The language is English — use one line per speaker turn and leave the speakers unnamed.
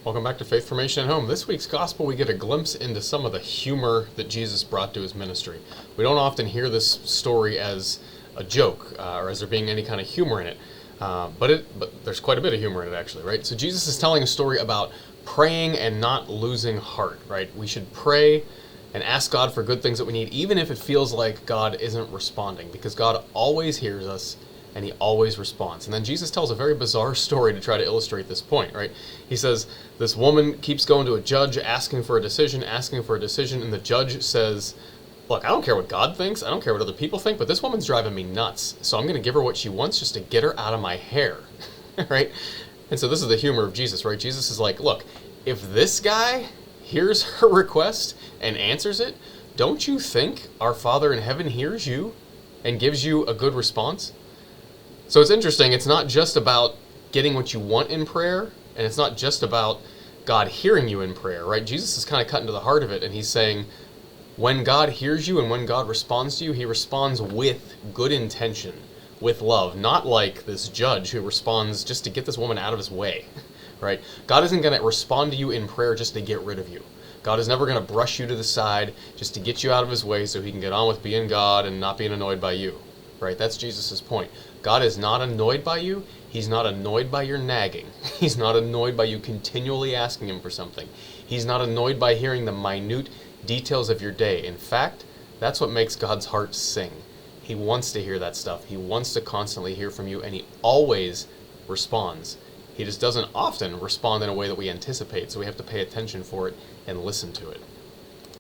Welcome back to Faith Formation at Home. This week's gospel, we get a glimpse into some of the humor that Jesus brought to his ministry. We don't often hear this story as a joke or as there being any kind of humor in it, but there's quite a bit of humor in it actually, right? So Jesus is telling a story about praying and not losing heart, right? We should pray and ask God for good things that we need, even if it feels like God isn't responding, because God always hears us and he always responds. And then Jesus tells a very bizarre story to try to illustrate this point, right? He says, this woman keeps going to a judge asking for a decision, and the judge says, look, I don't care what God thinks, I don't care what other people think, but this woman's driving me nuts, so I'm going to give her what she wants just to get her out of my hair, right? And so this is the humor of Jesus, right? Jesus is like, look, if this guy hears her request and answers it, don't you think our Father in heaven hears you and gives you a good response? So it's interesting, it's not just about getting what you want in prayer, and it's not just about God hearing you in prayer, right? Jesus is kind of cutting to the heart of it, and he's saying, when God hears you and when God responds to you, he responds with good intention, with love, not like this judge who responds just to get this woman out of his way, right? God isn't going to respond to you in prayer just to get rid of you. God is never going to brush you to the side just to get you out of his way so he can get on with being God and not being annoyed by you, right? That's Jesus' point. God is not annoyed by you. He's not annoyed by your nagging. He's not annoyed by you continually asking him for something. He's not annoyed by hearing the minute details of your day. In fact, that's what makes God's heart sing. He wants to hear that stuff. He wants to constantly hear from you, and he always responds. He just doesn't often respond in a way that we anticipate, so we have to pay attention for it and listen to it.